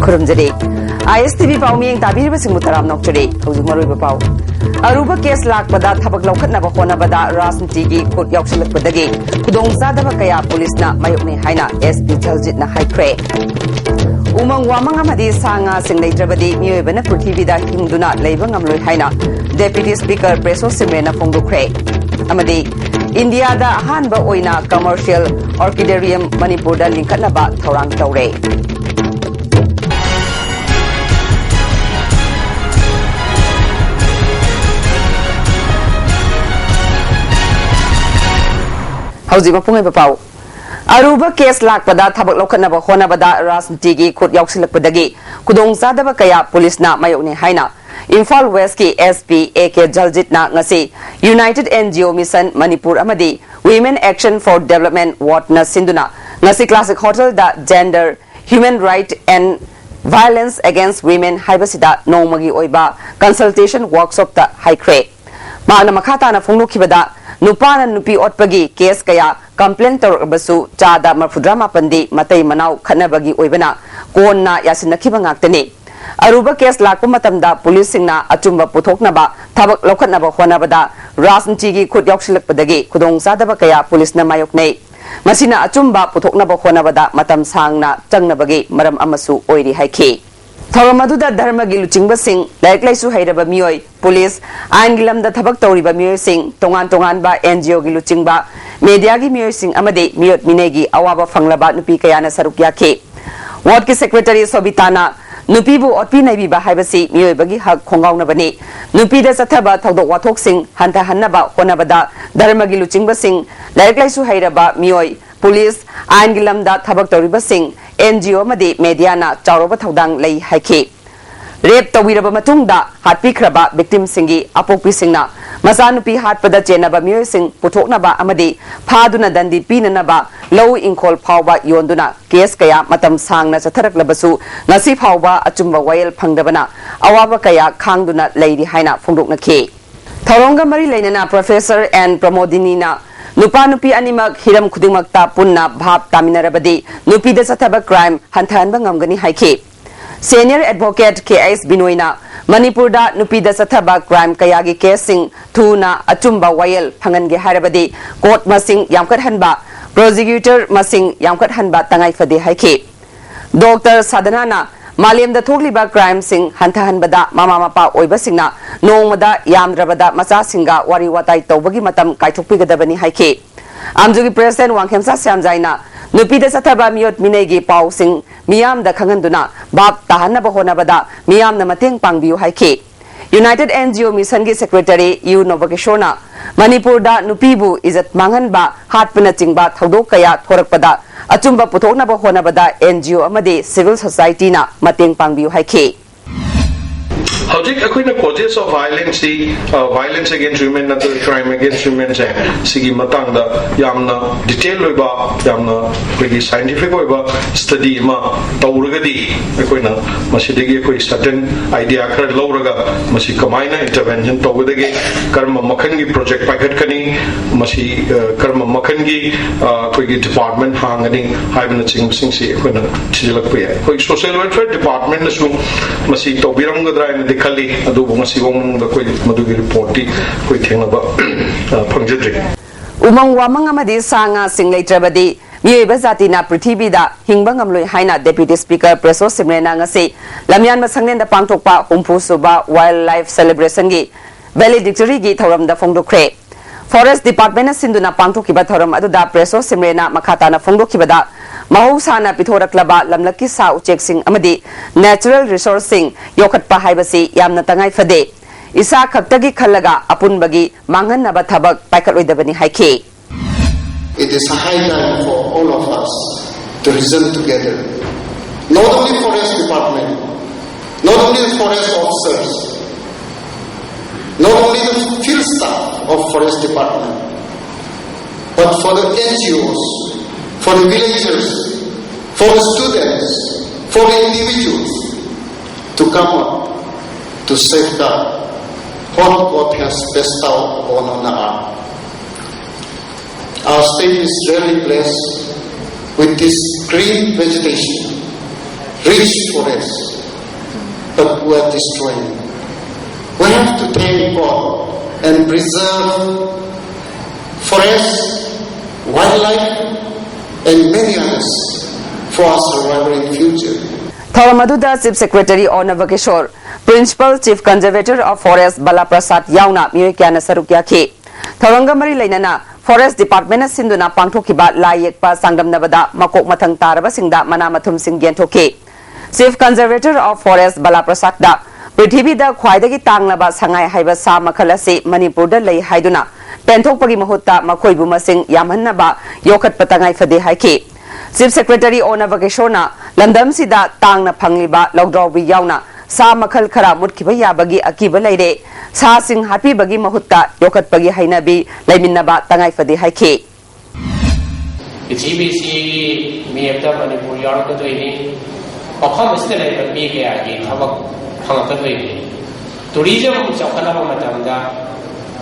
खुरमजरे ISTV पाउमियंग ताबीरबसिंग मुतराम नोक्चरे हौजिक मरुइबा पाउ Aruba case लाकपदा थबक लौखटनबा होनबदा राजनीतिगी खुद याउसलकपदगी खुदोंचादबा कया पुलिसना मायोकने हाइना SP जलजितना हाइख्रे उमंग वामंग अमदी सांगा सिंग लेत्रबदी मियोयबना पृथ्वीदा हिंदुना लेबा ngamloi हाइना डेप्यूटी स्पीकर प्रेसो सिमरेना फोंदोख्रे अमदी इंडिया दा अहानबा ओइना कमर्शियल ऑर्किडेरियम मणिपुर दा लिंखटनबा थौरांग तौरे हौजी मपुंगै बपाउ अरुबा केस लाकपदा थबक लौखटनबा होनबदा राजनीतिगी खुद याउसिलकपदगी खुदोंचादबा कया पुलिसना मायोकने हाइना इम्फाल वेस्ट की SP AK जलजितना ngasi united NGO mission Manipur अमदी वुमेन एक्शन फॉर डेवलपमेंट वार्डना सिंधुना ngasi क्लासिक होटल दा gender human right and violence against women हाइबसिदा नोमगी ओइबा कंसल्टेशन वर्कशॉप ता हाइख्रे मागना मखाताना फोंदोखिबदा नुपाना नुपी ओटपगी केस कया कंप्लेन तौरबसु चादा मफुद्रा मापंदी मतई मनाव खनबगी ओइबना कोनना यासिनखिबा ngakतने अरुबा केस लाकपा मतमदा पुलिस सिंगना अचुंबा पुथोकनबा थबक लौखटनबा होनबदा राजनीतिगी खुद याउसिलकपदगी खुदोंचादबा कया पुलिसना मायोकनै मसिना अचुंबा पुथोकनबा होनबदा मतम सांगना चंगनबगी मरम अमसु ओइरि हाइखि थौरम अदुदा धर्मगी लुचिंगबसिंग लाइक लाइसु हैरबा मियोय पुलिस आइन गिलमदा थबक तौरिबा मियोयसिंग तोंगान तोंगानबा NGO गी लुचिंगबा मीडिया गी मियोयसिंग अमदे मियोत मिनेगी अवाबा फंगलबा नुपी कयाना सरुक याखे वार्ड की सेक्रेटरी सोबिताना नुपीबु ओटपी नैबीबा हाइबसी मियोयबगी हक खोंगाउनबने नुपीदा चथबा थौदोक वाथोकसिंग हन्थहन्नबा होनबदा धर्मगी लुचिंगबसिंग लाइक लाइसु हैरबा मियोय पुलिस आइन गिलमदा थबक तौरिबसिंग NGO मदे मीडियाना चारोबा थौदांग लई हाइखे रेप तौबिरबा मतुंगदा हाटपीख्रबा विक्टिम सिंगी अपोकपी सिंगना मसानुपी हाटपदा चेनबा मियोयसिंग पुथोकनबा अमदे फादुना दंदी पीननबा लौ इंखोल फावबा योंदुना केस कया मतम सांगना चथरकलबसु ngasi फावबा अचुंबा वायल फंगदबना अवाबा कया खांगदुना लैरि हाइना फोंदोकनखे थौरंगा मरी लेनना प्रोफेसर एन प्रमोदिनीना नुपा नुपी अनिमक हिरम खुदिमकता पुन्ना भाव तामिनरबदी नुपीदा चथबा क्राइम हंथहनबा ngamgani हाइखे सीनियर एडवोकेट KS बिनोयना मणिपुरदा नुपीदा चथबा क्राइम कयागी केसिंग थुना अचुंबा वायल फंगनगे हारबदी कोर्ट मसिंग यामकटहनबा प्रोसिक्यूटर मसिंग यामकटहनबा तंगाइफदे हाइखे डॉक्टर साधनाना मालेमदा थोगलिबा क्राइम सिंग हंथहनबदा मामा मापा ओइबसिंगना नोंगमदा यामद्रबदा मचासिंगा वारी वाताई तौबगी मतम काइथोकपिगदबनी हाइखे आमजुगी प्रेसिडेंट वांगखेमसा श्यामजाइना नुपीदा चथबा मियोत मिनेगी पाउसिंग मियामदा खंगनदुना बाप ताहनबा होनबदा मियामना मतेंग पांगबियु हाइखे यूनाइटेड NGO मिशन की सेक्रेटरी यू नोवकिशोरना मणिपुरदा नुपीबु इज्जत मांगनबा हाटपना चिंगबा थौदोक कया थोरकपदा अचुंबा पुथोकनबा होनबदा NGO अमदे सिविल सोसाइटीना मतेंग पांगबियु हाइखे Howjik akoina causes of violence violence against women and crime against women se sigi matang da yamna detail loiba yamna koi scientific loiba study ma tawrugadi akoina masidegi koi certain idea khar lawraga masi kamaina intervention tawdege karma makhan gi project packet kani masi karma makhan gi koi gi department hangani haibna ching sing si akoina chilak pa yai koi social welfare department na su masi tawbiramgadra खली report फंगजद्री उमंग वामंग अमदी सांगा सिंग लेत्रबदी मियोइबा जातिना पृथ्वीदा हिंगबा ngamloi हाइना डेप्यूटी स्पीकर प्रेसो सिमरेना ngasi lamyan masangnen पांगथोकपा हुमफु सुबा वाइल्ड लाइफ सेलिब्रेशन गी वैलिडिक्टरी गी थौरमदा फोंदोख्रे फॉरेस्ट डिपार्टमेंट सिंधुना पांगथोकिबा थौरम अदुदा प्रेसो सिमरेना मखाताना फोंदोखिबदा महौसाना पिथोरक्लबा लमलकी सा उचेकसिंग अमदी नेचुरल रिसोर्सिंग योखटपा हाइबसी यामना तंगाई फदे इसा खक्तगी खल्लगा अपुनबगी मांगननबा थबक पाइखलोइदबनी हाइखे It is high time for all of us to reason together, not only forest department, not only the forest officers, not only the field staff of forest department, but for the NGOs, for the villagers, for the students, for the individuals to come up to safeguard what God has bestowed on our. Our state is really blessed with this green vegetation, rich forests, but were destroyed. We have to thank God and preserve forests, wildlife, and many others for our survival in future. Thoramaduda Chief Secretary Onavakishore, Principal Chief Conservator of Forest Balaprasad Yauna Miyokana Sarukyaki, Thorangamari Lainana, Forest Department Sinduna Pangtokiba Layekpa Sangam Navada, Makok Matang Taraba Singda Manamatum Singyentoki. Chief Conservator of Forest Balaprasad Da, Prithibida Kwaidagi Tanglaba Sangai Haiba Sa Makalasi, Manipur Lay Haiduna, Pentokpagi Mahuta Makoibuma Sing Yamanaba, Yokat Patangai Fade Haiki. Chief Secretary Onavakishona, Landam Sida Tangna Pangliba, Logdrobi Yauna, Sa Makal Kara Mutkiba Bagi Akiba Lady, Sa Sing Happy Bagi Mahuta, Yokat Bagi Hainabi, Laiminaba, Tangai Fade Haiki. GBC may have done Manipuri York doing, or come still at me again, have a Hangaka. Tourism is a Kanama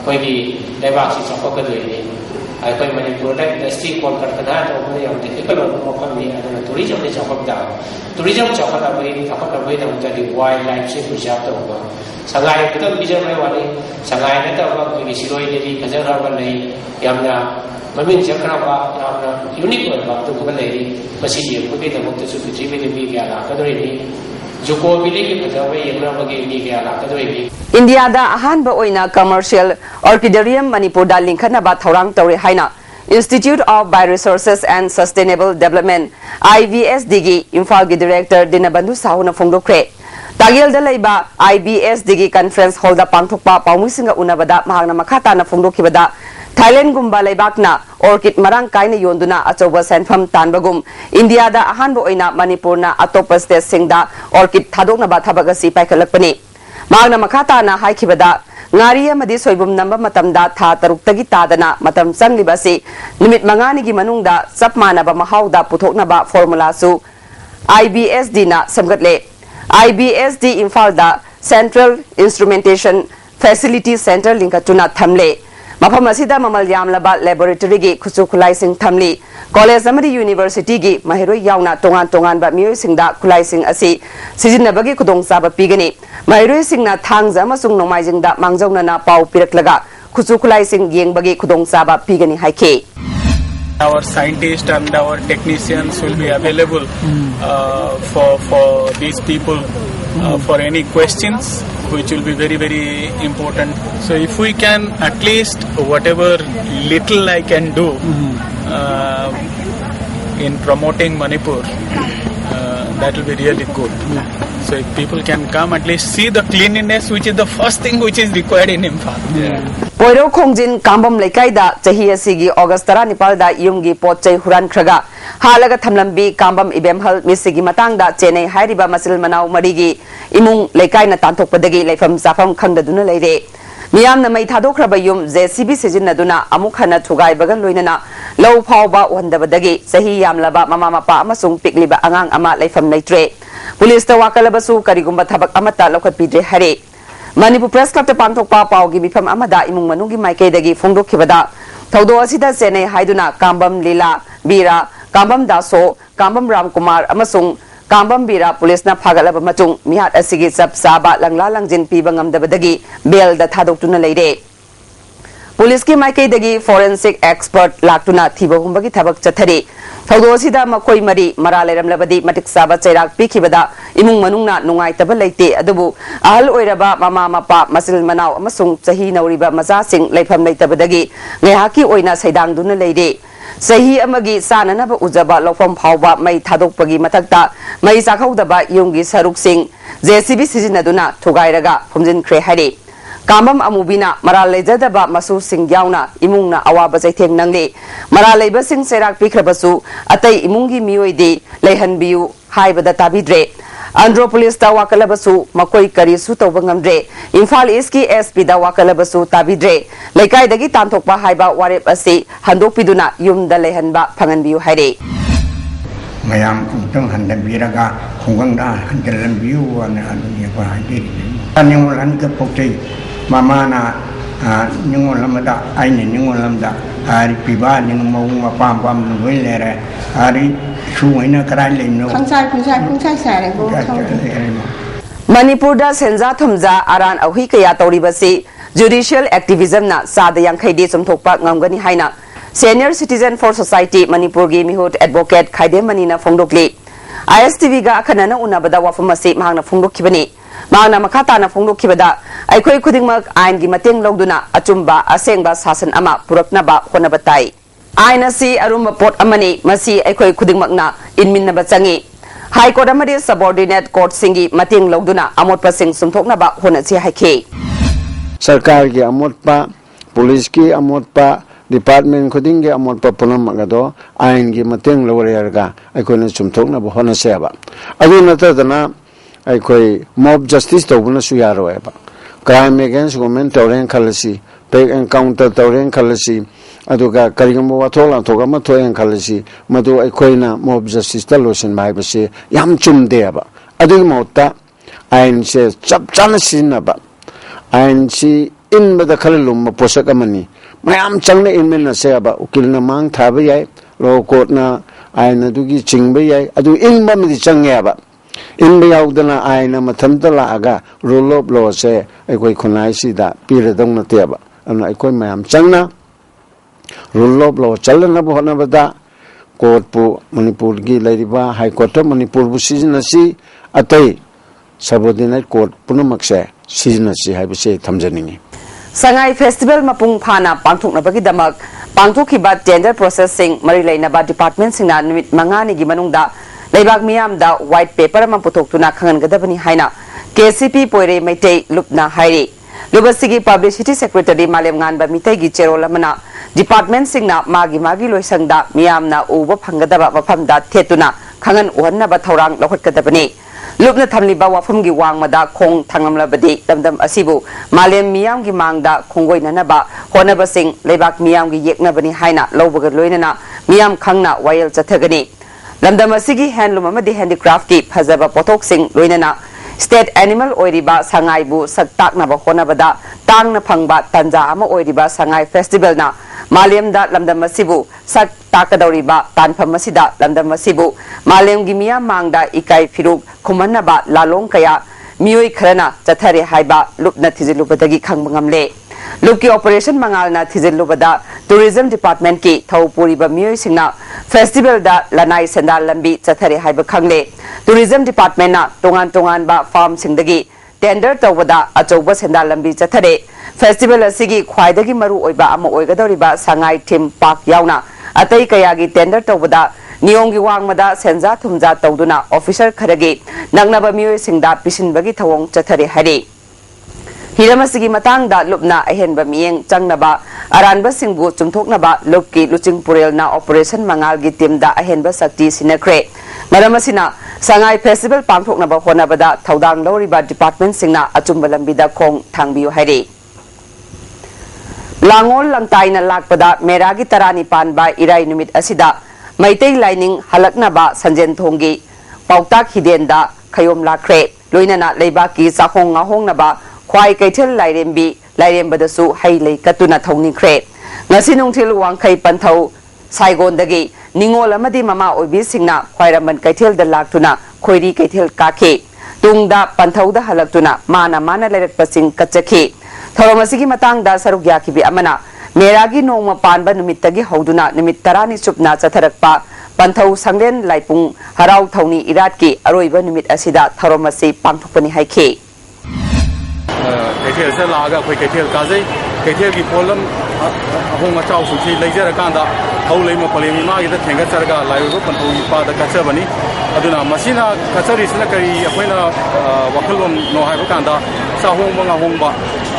when the Devas is a Hokka. I find Manipur the street called Karkana, or the economy and tourism is a down. Tourism is a way down the wildlife shape which after over. Sangai put up Vision Valley, Sangai Neta, maybe Siloi, Kazan Yamna, Mamin Jakarava, unique about the lady, Basilia, put it about the Sufi Media, Kadri, Juko Village, the way you never gave Media, Kadri. India da ahan ba oina commercial orchidarium Manipur da linkana ba thorang tori haina Institute of Bioresources and Sustainable Development IBSD Imphal gi Director Dinabandhu Sahuna Phongdokre Tagil da leiba IBSD conference hall da pangthokpa paumusinga unabada mahangna makhata na phongdokhibada Thailand gumba leibakna orchid marang kaina yonduna achoba senfam tanbagum India da ahan ba oina Manipur na atopa state singda orchid thadokna ba thabagasi paikhalakpani Magna Makata na Haikibada, Ngaria Madi Soibum number Matamda, Tatarukagi Tadana, Matam Sanglibasi, Limit Manganigi Manungda, Sapmanaba Mahauda, Putoknaba, Formula Su, IBSD na Samgatle, IBSD Infalda, Central Instrumentation Facility Center Linkatuna Thamle, Mapamasida Mamalyam Laba Laboratory Gi, Kusukulai Thamli, College Amadi University Gi, Mahiro Yauna, Tongan ba Musingda, Kulaising Asi, Sizinabagi Kudong Saba Pigani. Mahiro Singna Tangza Masung Nomazing da Mangzona na Pau Piraklaga, Kusukulai Sing Yang Bagi Kudong Saba Pigani Haike. Our scientists and our technicians will be available for these people for any questions, which will be very important. So if we can at least whatever little I can do in promoting Manipur, that will be really good. So if people can come at least see the cleanliness, which is the first thing which is required in Imphal. Poiro Kongjin Kambam Lekaida, Tahia Sigi, August Taranipalda, Yungi Poche Huran Kraga, Halaga Tamlambi, Kambam Ibemhal, Missigi Matanga, Chene, Hariba Masil Manau Marigi, Imung Lekaina Tantok Padagi, like from Zafam Kanda Duna Lady. Miam na may Tadokrabayum, ZCB Sijinaduna, Amukhana Tugai Bagan Luinana, Low Pauba, Wandabadagi, Sahi Yam Laba, Mama Pa, Masung Pikliba Angang Ama, like from Nitre. Police the Wakalabasu, Karigumba Tabak Amata, Lokat Pidre Hari. Manipur Press Club the Pangtok Papa, give from Amada, Imung Manungi Maike, the Gi Fundo Kibada, Todo Asida Sene, Haiduna, Kambam Lila, Bira, Kambam Daso, Kambam Ram Kumar, Amasung, Kambam Bira, Police na Pagalaba Matung, Mihat Asigi Sab Saba, Langlalang Jin Pibangam the Badagi, Bell the Tadok Lady. Police ki Maike Dagi, forensic expert, Laktuna, Tibo Humbagi Tabak Chatari. Thaudosida Makoi Mari, Maraleram Labadi, Matik Saba Cherak, Pikibada, Imung Manungna, Nungai Tabalate, Adabu, Ahal Oiraba, Mama Mapa, Masil Manau, Masung, Sahi Nauriba, Mazasing, Lepam Tabadagi, Nehaki Oina Sedang Duna Lady. Sahi Amagi, Sananaba Uzaba, Lofam Pauba, May Tadokpagi Matakta, May Sakaudaba, Yungi Saruk Singh, ZCB Sizinaduna, Tugairaga, Pumzin Krehari. Kambam Amubina, Maralejadaba, Masu Sing Yauna, Imungna, Awaba Zaiteng Nangli, Maraleba Sing Serak Pikrabasu, Atay Imungi Muide, Lehan Biu, Haibada Tabidre, Andropolis Tawakalabasu, Makoi Kari Sutobangamdre, Infal Iski SP Dawakalabasu Tabidre, Lekai Dagi Tantokpa Haiba Warep Asi, Handopiduna, Yum the Lehanba, Pangan Biu Haide. Mayam Kutang Handabiraga, Hunganga, Handalan Biu, and Adunia Hadi. Anyulan Kapote. Mama na Nyungolamada, Aini Nyungolamda, hari piba ning mau pam pam noi le re hari su ngai na krai le no khang sai sa re bo Manipur da senja thumja aran ahui kaya tauribasi judicial activism na sada yankhai chumthokpa ngamgani haina Senior Citizen for Society Manipur gi mihut advocate Khaidem Mani na phongdokli ISTV ga khanana unabada wafamasi mahangna phongdokhibani mahangna makhata na phongdokhibada aikhoi khudingmak ain gi mateng logduna achumba asengba sasan ama puraknaba honabatai aina si arumba pot amani masi aikhoi khudingmakna inminnaba changi High Court amadi subordinate court singi mateng logduna amotpa sing sumthoknaba honasi haikhe Sarkar gi amotpa police ki amotpa department khuding ge amotpa punam magado ain gi mateng lorerga aikoi chumthokna bo hona seba adu natadana aikoi mob justice tobuna su yaroeba crime against women toren khalasi take encounter toren khalasi aduga karigamo wathola thogama thoen khalasi madu aikoina mob justice ta losin bai base yam chumdeba adu mota ain se chap chana sinaba ain si in bada khalum posakamani mayam changna inmen na seba ukilna mang thaba yai lo court na ain adugi chingba yai adu in ba mi changyaba in ba yaudana aina mathamta la aga rule of law se aikoi khunai si da piradong na teba ana aikoi mayam changna rule of law chalna bo hona bada court pu Manipur gi lairiba high court Manipur bu season si atai subordinate court punamak se season si haibse thamjaningi Sangai Festival mapung phana pangthoknabagi damak pangthokhiba tender processing mari lainaba department singna numit mangani gi manungda leibak miyam da white paper ma putoktuna khangan gadabani haina KCP poire maitei lupna hairi lubasigi publicity secretary malem nganba mitai gi cherol amana department singna magi loisangda miyamna uba phangadaba mafamda thetuna khangan uhannaba thorang lokhatgadabani lupna thamliba wafum gi wangmada khong thangamlabadi damdam asibu malem miyam gi mangda khongoinanaba honaba sing leibak miyam gi yeknabani haina lobaga loinana miyam khangna wayel chathagani lamdam asigi handloom amadi handicraft ki phajaba pothok sing loinana state animal oiriba sangai bu saktaknaba honabada tangna phangba tanja ama oiriba sangai festival na malem da lamdam asibu sak takadoriba tanpham asida lamdam asibu malem gi miyam mangda ikai phiruk khumanaba lalong kaya miyoi kharana chathare haiba lupna thijilubadagi khangbangamle lupki operation mangalna thijilubada tourism department ki thaupuriba miyoi singna festival da lanai sendal lambi chathare haiba khangle tourism department na tongan ba farm singdagi tender tawada achoba sendal lambi chathare festival asigi khwaidagi maru oiba ama oigadoriba sangai theme park yauna atai kayagi tender tawada Niyongi wangmada senja thumja tawduna officer kharagi nangnaba miyoi singda pisinbagi thawong chathare hari Hiramasigi matangda lupna ahenba miyeng changnaba aranba singbu chumthoknaba lupki luching purel na operation mangal gi teamda ahenba sakti sinakre maramasina sangai festival pangthoknaba honabada thaudang loriba department singna achumba lambida khong thangbiu hari Langol langtaina lakpada meragi tarani panba irai numit asida Maitei lining halaknaba sanjen thongi pautak hidenda khayom lakre loinana leibaki sahong ngahong naba khwai kaithel lairembi lairembadasu hailei katuna thongni khre ngasi nungthil wangkhai panthau saigondagi ningol amadi mama oibi singna khwairaman kaithel da laktuna khoiri kaithel kakhe tungda panthauda halaktuna mana lairakpasing kachakhi thoramasigi matangda saruk yakibi amana Meragi nongma panba numittagi hauduna numit tarani chupna chatharakpa panthau sanglen laipung harau thauni iratki aroiba numit asida tharomasi pangthokpani haikhe Kethel se laga khoi kethel kazai kethel gi polam ahong achau suchi leijara kanda haulei ma palemi ma gi da thenga charga laigo panthau pa da kachabani aduna masina kachari sina kari akoina wakhalom no haiba kanda sahong banga hongba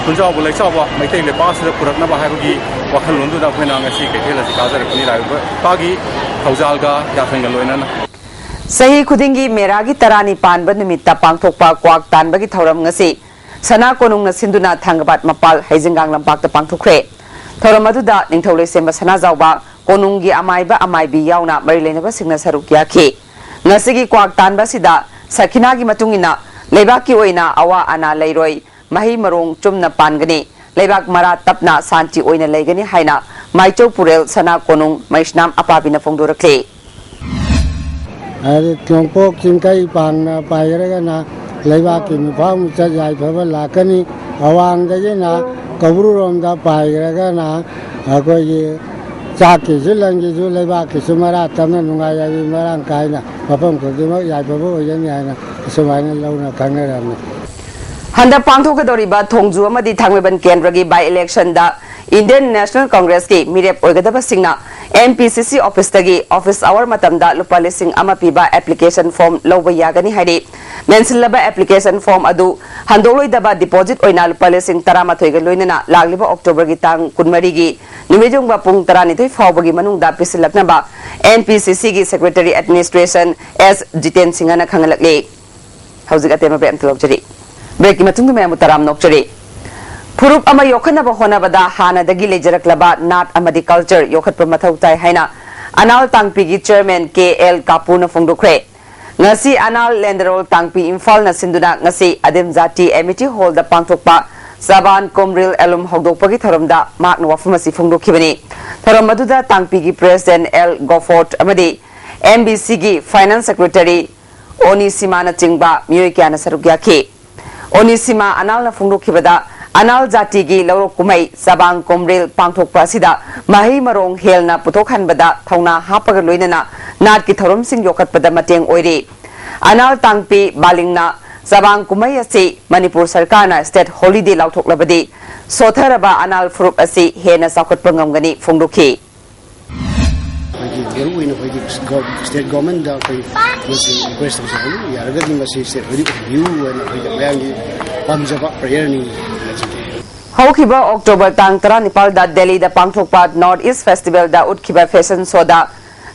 Punjab bulai sawa maitai le pas le purakna ba haibu gi wakhal londu da phena ngasi kethel asi kazar kuni raiba pagi haujalga ya thenga loina Sahi khudingi meragi tarani panba numitta pangthokpa kwak tanbagi thoram ngasi sana konung na sinduna thangabat mapal haijingang lampakta pangthokre thoram aduda ningthaulei semba sana jawba konunggi amaibi yauna marilenaba singna saruk yakhi ngasigi kwak tanba sida sakhinagi matungina leibaki oina awa ana leiroi mahi marong chumna pangani leibak mara tapna santi oina leigani haina Maichou Purel Sana Konung Maishnam Apabina Fongdorakle. Tiongkok Chinkai Pang Pairagana, Leva Kim Pam Sajai Lakani, Awang Dajana, Kaburum da Pairagana, Agoye, Saki, Zilangi, Leva, Sumara, Tamanungaya, Maran Kaina, Papam Kodimo, Yabu, Yana, Sumana Lona Kangaram. Handa Pangtokadoriba Tongju Amadi Tangweban Kendragi by election da Indian National Congress ki Mirep Oigadaba Singna NPCC office tagi office hour matamda lupa lising ama piba application form loba yagani haidi mensilaba application form adu handoloi daba deposit oina lupa lising tarama thoiga loinana lagliba October gi tang kunmari gi numejung ba pung tarani thoi fawbagi manungda pisilakna ba NPCC gi secretary administration S Jiten Singana khangalakle haujiga tema be amtlokjari break ki matung me mutaram nokjari Purup ama yokhanaba honabada hanadagi lejaraklaba nat amadi culture yokhatpa mathau tai haina anal tangpi gi chairman KL Kapuna Fongdokre ngasi anal lenderol tangpi Imphal na sinduna ngasi adem jati amity hall da pangthokpa Saban Komril alum hogdokpa gi tharomda makna wafamasi fongdokhibani tharom maduda tangpi gi president L Gofort amadi MBC gi finance secretary Onisima na chingba miyoi kya na sarugya ki Onisima anal na fongdokhibada Anal Jati gi Laurok Kumai Sabang Komril Pangthok Prasida Mahi Marong Helna Putokhan Bada Thongna Hapaga Loinana Nat ki Thorom Sing Yokat Bada Mateng Oiri Anal Tangpi Balingna Sabang Kumai Asi Manipur Sarkarna State Holiday Lauthok Labadi Sotharaba Anal Furup Asi Hena Sakat Pangamgani Fongdoki State government was requested we are getting a state review and Pamjaba prayer. Haukiba October Tang Tara Nepal da Delhi da Pangthokpa North East Festival da Utkiba Fashion Show da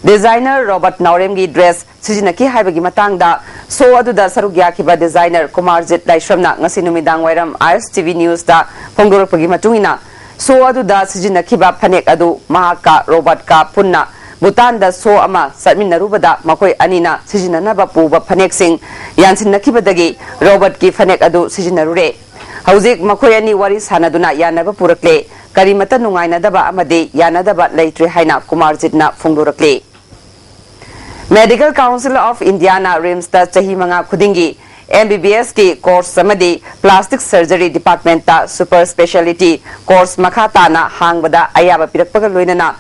designer Robert Nauremgi dress Sijinaki Haibagi Matang da so adu da Sarugya Kiba designer Kumarjit Laishramna ngasi numidang wairam ISTV News da Pongdorapagi matungina so adu da Sijinakiba Phanek adu Mahaka Robert ka Punna Bhutan da so ama Satminarubada Makoi Anina Sijinanaba Puba Phanek Sing Yansin Nakibadagi Robert ki Phanek adu Sijinarure Hauzik Makoyani Waris Hanaduna Yanaba Purakle, Karimata Nungaina Daba Amade, Yanadaba Laitre Haina, Kumarjitna Fundurakle. Medical Council of Indiana Rims da Chahimanga Kudingi, MBBS ki course Samadi, Plastic Surgery Department ta Super Specialty course Makhatana Hangbada Ayaba Pirakpagaluinana,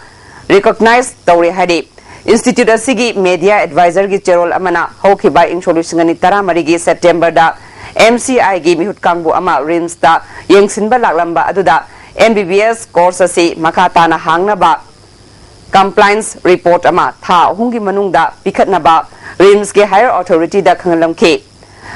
recognized Tauri Hadi. Institute Asigi Media Advisor gi Cherol Amana, Hokiba in Solution Tara Marigi September da MCI gi mihut kangbu ama rims da yengsinba laklamba aduda MBBS course asi makatana hangnaba compliance report ama tha hungi manungda pikhatnaba rims ge higher authority da khangalamke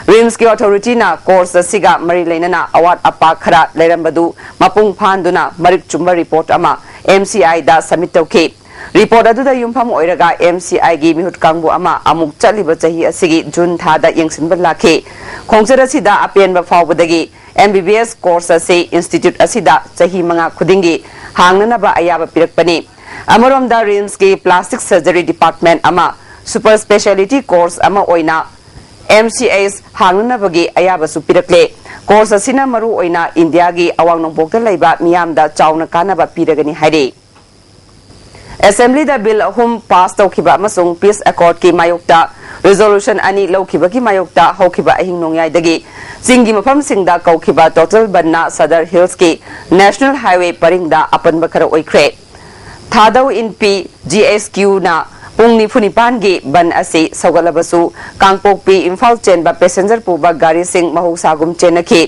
rims ge authority na course asiga mari leinana award apa khara leirambadu mapung phanduna marik chumba report ama MCI da submit tawke report aduda yumpham oiraga MCI gi mihut kangbu ama amuk chaliba chahi asigi June tha da yengsinba lakhe Khongser asida apenba fawbadagi MBBS course ase institute asida chahi manga khudingi hangnanaba ayaba pirakpani amaromda rims ki plastic surgery department ama super specialty course ama oina MCAs hangnanabagi ayaba su pirakle course asina maru oina India gi awang nongbokta leiba miyamda chawna kanaba piragani haide Assembly da bill hum pass tawkiba amasung peace accord ki mayokta resolution ani lawkiba ki mayokta hawkiba ahing nongyai dagi singi mafam singda kawkiba total banna Sadar Hills ki national highway paringda apanba khara oikre thadau in P GSQ na pungni funipan gi ban ase sawgalabasu kangpokpi Imphal chen ba passenger puba gari sing mahusagum chenaki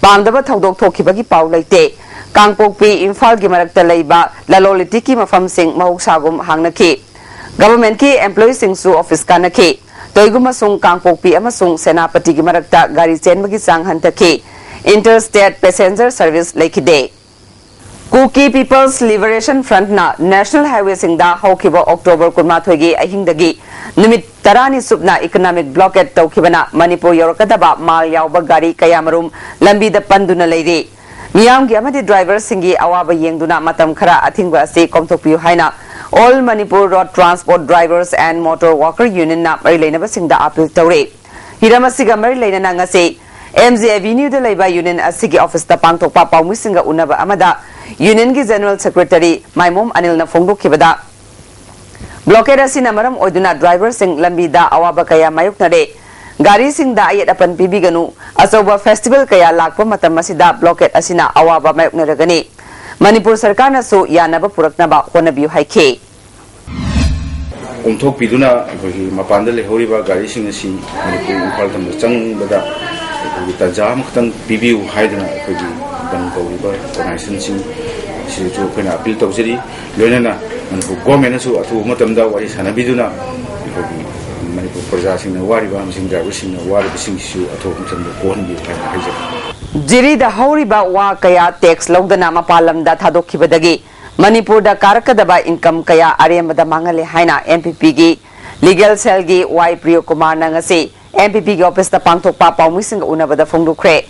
pamdaba thodok thokiba gi paw laite Kangpokpi Imphal gi marakta leiba laloliti ki mafam sing mahusagum hangnaki government ki employee sing su office kanaki toiguma sung Kangpokpi amasung senapati gi marakta gari chenbagi sang hantaki interstate passenger service lekide Kuki People's Liberation Front na National Highway singda hawkiba October kunmathoigi ahingdagi numit tarani subna economic blockade tawkibana Manipur yorakadaba mal yawba gari kayamarum lambi da panduna leire Miyam gi amadi driver singi awaba yengduna matam khara athingba ase komthokpiu haina all Manipur road transport drivers and motor worker union na mari leinaba singda appeal tawre hiramasiga mari leinana ngase MZ Avenue de Leba Union Asigi Office da Pangtokpa Paumisinga Unaba Amada Union gi General Secretary Maimom Anil na Fongdok Kibada Blockade asina maram oiduna driver sing lambida awaba kaya mayuknare gari sing da ayat apan pibiganu asoba festival kaya lakpa matam masida blockade asina awaba mayuknaragani Manipur sarkar na so yanaba puraknaba honabiu haike Kumthok piduna bagi mapanda le horiba gari sing asi Manipur Impal tam chang bada bagi tajam khang pibiu haiduna bagi ban tawriba organization sing si jo phena appeal tawsiri loinana Manipur government su athu matamda wari sanabiduna bagi Manipur praja sing na wari ba sing driver sing na wari sing su athu matamda kohonbi haija Jiri da horiba wa kaya tax logdana mapalam da thadokibadagi Manipur da karakadaba income kaya aremada mangale haina MPP gi legal cell gi Y Priyo Kumar nangasi MPP gi office da pangthokpa paumising unabada fongdukre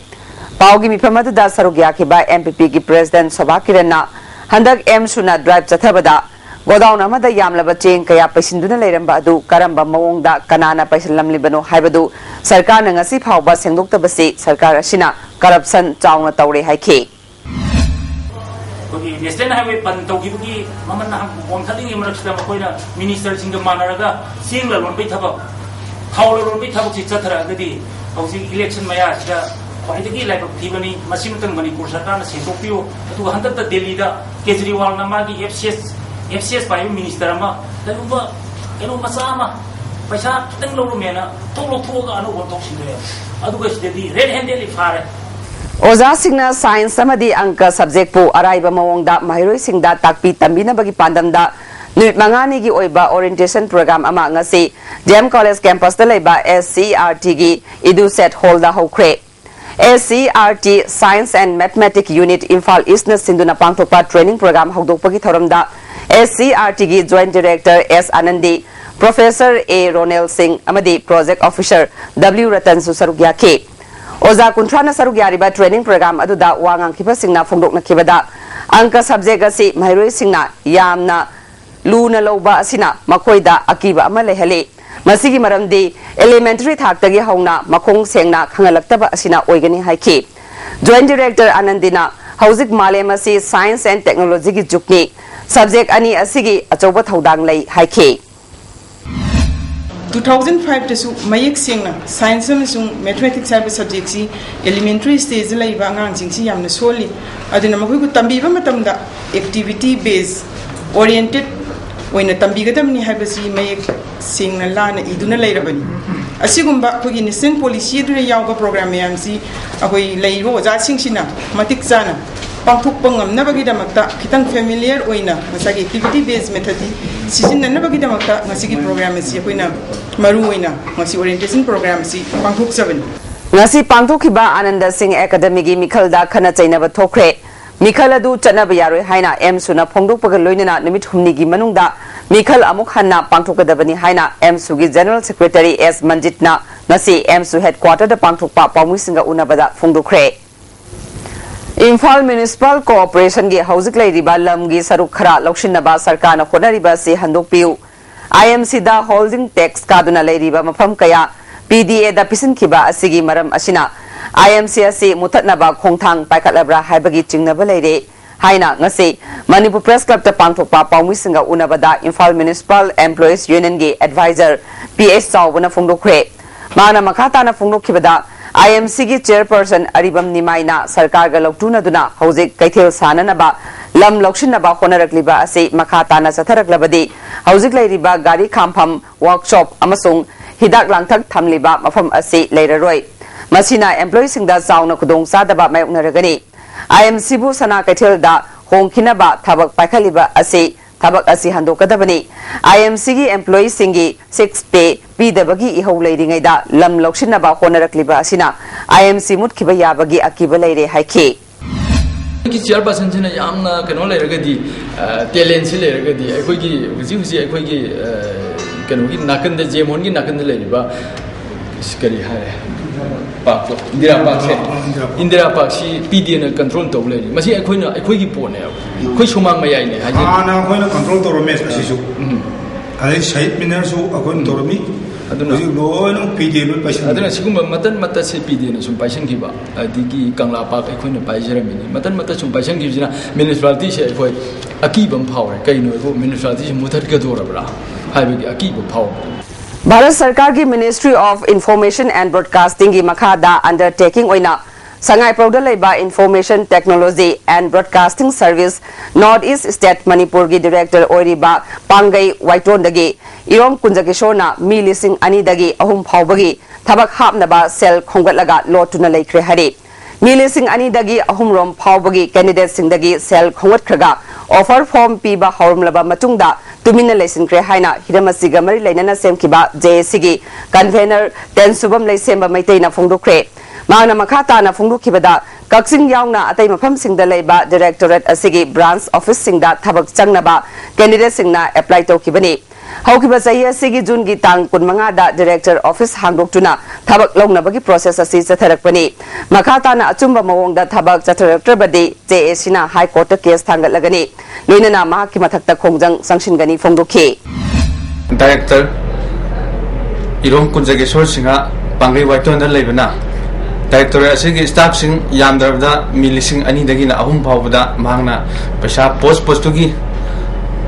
paugi miphamadu da sarugya khiba MPP gi president Sobha Kiranna handak M suna drive chathabada godown amada yamlaba cheng kaya paisinduna leiramba adu karamba mawongda kanana paisalamlibano haibadu sarkar nangasi phawba sengdoktabasi sarkar asina corruption chawna tawre haike National Highway pan tawgibugi maman na hom thading imraksda makoina minister singga manaraga singla lonbai thabak khawla lonbai thabak chi chathara gadi hausi election maya sida khwaidagi laibak thibani masimtang Manipur sarkar na sesopio atu hantat Delhi da Kejriwal na magi FCS prime minister ama daluba eno masama paisa tang lolu mena tholo thoga anu bontok sinde aduga sidedi red handed fare Oza singna science samadi angka subject pu araiba mawongda mahiroi singda takpi tambina bagi pandamda nuit mangani gi oiba orientation program ama ngasi JM College campus da leba SCRT gi edu set holda hokre SCRT Science and Mathematics Unit Infal East na sinduna pangthokpa training program hokdokpagi thoramda SCRT gi Joint Director S Anandi Professor A Ronel Singh amadi Project Officer W Ratan Susarugya ke Oza kuntrana sarugyariba training program aduda wangang khiba singna fongdokna khibada angka subject asi mahiroi singna yamna luna loba asina makoida akiba ama lehale masigi maramdi elementary thaktagi hauna makhong sengna khangalaktaba asina oigani haiki Joint Director Anandina hauzik malem asi science and technology gi jukni subject ani asigi achoba thodang lei haiki 2005 tasu mayek singna science amasung mathematics habi subject si elementary stage laiba angang jingsi yamna soli adina makoi ku tambiba matamda activity based oriented oina tambigadamni habasi mayek singna lana iduna lairabani asigumba khogi national policy duna yawba program yamsi akoi laibo oja singsina matik chana pangthokpa ngamnabagi damakta khitang familiar oina masagi activity based method sijinnanabagi damakta ngasigi program si akoina maru oina ngasi orientation program si pangthok 7 ngasi pangthokhiba Ananda Singh Academy gi mikhalda khana chainaba thokre mikhal adu chanaba yaroi haina M suna phongdokpaga loinana numit humni gi manungda mikhal amuk hanna pangthokadabani haina M sugi General Secretary S Manjitna ngasi M su headquarter da pangthokpa pamuisinga unabada phongdokre Infal Municipal Corporation gi hauzik leiriba lamgi saruk khara lokshinaba sarkana khonariba se handokpiu IMC da holding tax kaduna leiriba mafam kaya PDA da pisin khiba asigi maram asina IMC asi mutatnaba khongthang paikhatlabra haibagi chingnaba leire haina ngasi Manipur Press Club ta pangthokpa paumuisinga unabada Infal Municipal Employees Union gi advisor PS Sawbuna phongdokre mana makhata na phongdokhibada IMC gi chairperson Aribam Nimaina sarkar ga loktuna duna hauzik kaithel sananaba lam lokshinaba honarakliba ase makhata na satharaklabadi hauzik leiriba gari khampham workshop amasung hidak langthak thamliba mafam ase leiraroi masina employee singda chauna kudong sadaba mayoknaragani IMC bu sana kaithel da hongkhinaba thabak paikhaliba ase thabak asi handokadabani IMC gi employee singi 6 pay pidabagi ihau leiringai da lam lokshinaba honarakliba asina IMC mutkhiba yabagi akiba leire haike ki chairperson sina yamna kano leiragadi talent si leiragadi aikogi huji aikogi kano gi nakanda jemon gi nakanda leiriba skari hai pak Indira Park si PD na control to leiri masi aikogi pone koi sumang mayai ne haji ana koina control to romes asisu ai site miner su akon dormi aduna sigumba matan mata se pide na sum paisan kiba adigi kangla pa kai khoi na pai jera mini matan mata sum paisan ki jina municipality se khoi aki bam power kai no ko municipality se muthat ka dora bra hai bi aki bam power Bharat Sarkar ki Ministry of Information and Broadcasting ki makhada undertaking oina Sangai Prodal Laiba Information Technology and Broadcasting Service North East State Manipur ki Director Oiriba Pangai Waiton dagi Irom Kunjakishona Mi Lising Ani dagi Ahum Paubagi Tabak Hapnaba Sel Kongatlaga Lotuna Laikre Hari Mi Lising Ani dagi Ahum Rom Paubagi Candidate Sing dagi Sel Kongat Kraga Offer Form Piba Horum Laba Matungda Tumina Lesson Kre Haina Hiramasiga Mari Lainana Semkiba JSigi Convener Ten Subam Laisemba Maitena Fondo Kre Mana Makata na Fungu Kibada, Kaksing Yauna at a Mapam Sing the Labour Directorate Asigi Branch Office Sing that Tabak Changnaba, Candidate Singna apply to Kibani. How Kibasaya Sigi Jungi Tang Kunmangada Director Office Hangok Tuna, Tabak Long Nabaki process as is a therapy. Makata na Atumba Mawong that Tabak Zatrabadi, J.A. High Court case Tangal Lagani, Lunana Makimatakta Kongjang Sanshingani Fondoke. Director Irom Kunjagesor Singa, Pangai Waiton the Labana. Director asigi staff sing yam darda milising ani dagi na ahum phawda mangna paisa post postugi